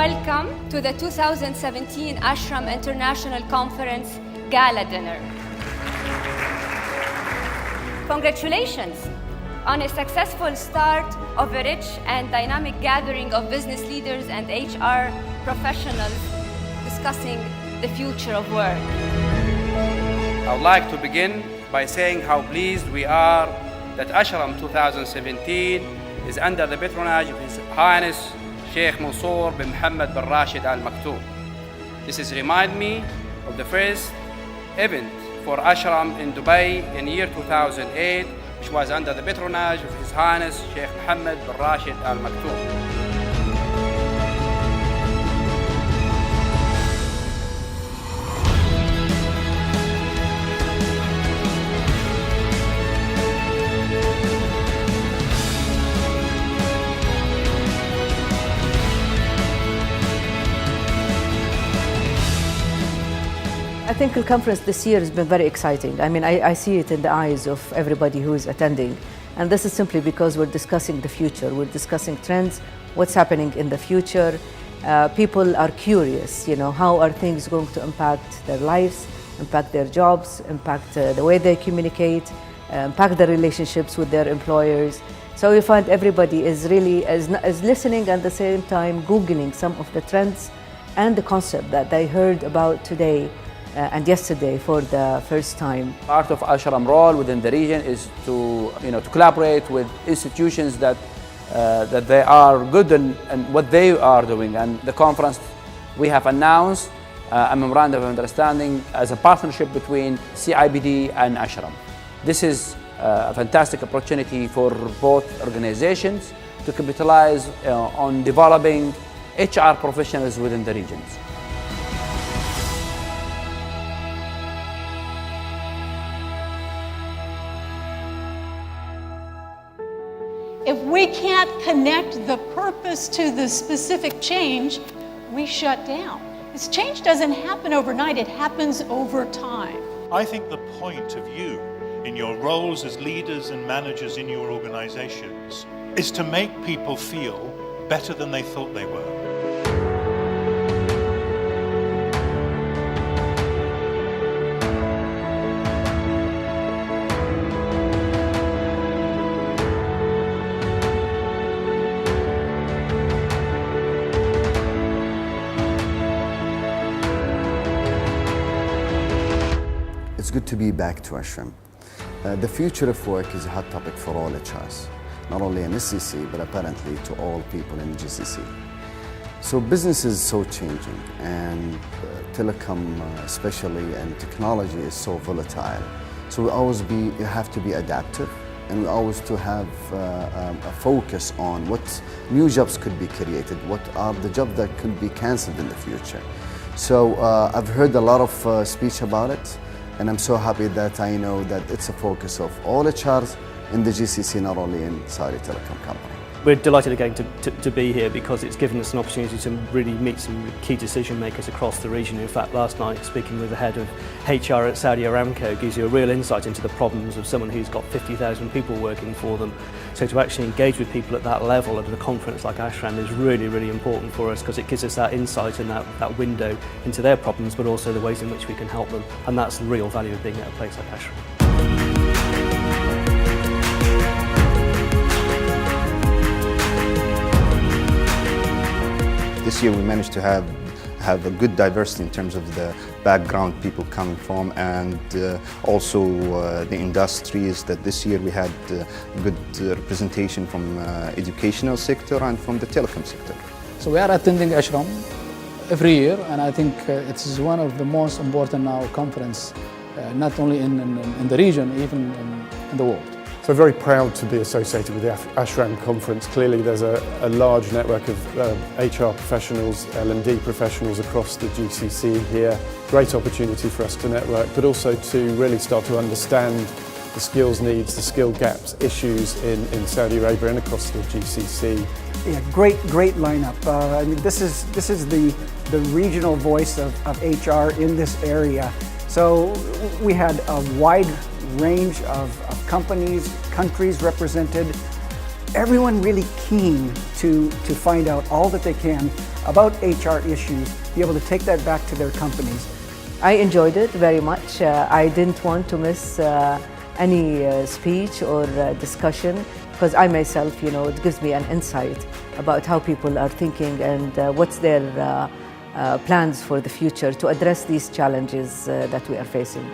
welcome to the 2017 ASHRM International Conference Gala Dinner. Congratulations on a successful start of a rich and dynamic gathering of business leaders and HR professionals discussing the future of work. I would like to begin by saying how pleased we are that ASHRM 2017 is under the patronage of His Highness Sheikh Mansour bin Mohammed bin Rashid Al Maktoum. This is remind me of the first event for ASHRM in Dubai in year 2008, which was under the patronage of His Highness Sheikh Mohammed bin Rashid Al Maktoum. I think the conference this year has been very exciting. I mean, I see it in the eyes of everybody who is attending. And this is simply because we're discussing the future. We're discussing trends, what's happening in the future. People are curious, how are things going to impact their lives, impact their jobs, impact the way they communicate, impact their relationships with their employers. So we find everybody is really is listening and at the same time Googling some of the trends and the concept that they heard about today and yesterday for the first time. Part of ASHRM role within the region is to collaborate with institutions that they are good in what they are doing. And the conference, we have announced a memorandum of understanding as a partnership between CIBD and ASHRM. This is a fantastic opportunity for both organizations to capitalize on developing HR professionals within the regions. If we can't connect the purpose to the specific change, we shut down. This change doesn't happen overnight, it happens over time. I think the point of you in your roles as leaders and managers in your organizations is to make people feel better than they thought they were. It's good to be back to ASHRM. The future of work is a hot topic for all HRs, not only in SCC, but apparently to all people in GCC. So business is so changing, and telecom especially, and technology is so volatile. So we have to be adaptive, and we always to have a focus on what new jobs could be created, what are the jobs that could be cancelled in the future. So I've heard a lot of speech about it. And I'm so happy that I know that it's a focus of all HRs in the GCC, not only in Saudi Telecom Company. We're delighted again to be here because it's given us an opportunity to really meet some key decision makers across the region. In fact, last night speaking with the head of HR at Saudi Aramco gives you a real insight into the problems of someone who's got 50,000 people working for them. So to actually engage with people at that level at a conference like ASHRM is really, really important for us because it gives us that insight and that window into their problems, but also the ways in which we can help them. And that's the real value of being at a place like ASHRM. This year we managed to have a good diversity in terms of the background people coming from, and also the industries. That this year we had good representation from educational sector and from the telecom sector. So we are attending ASHRM every year, and I think it is one of the most important now conference, not only in the region, even in the world. So very proud to be associated with the ASHRM conference. Clearly there's a large network of HR professionals, L&D professionals across the GCC here. Great opportunity for us to network, but also to really start to understand the skills needs, the skill gaps, issues in Saudi Arabia and across the GCC. Yeah, great lineup. I mean, this is the regional voice of HR in this area. So we had a wide range of companies, countries represented, everyone really keen to find out all that they can about HR issues, be able to take that back to their companies. I enjoyed it very much. I didn't want to miss any speech or discussion, because I myself, it gives me an insight about how people are thinking and what's their plans for the future to address these challenges that we are facing.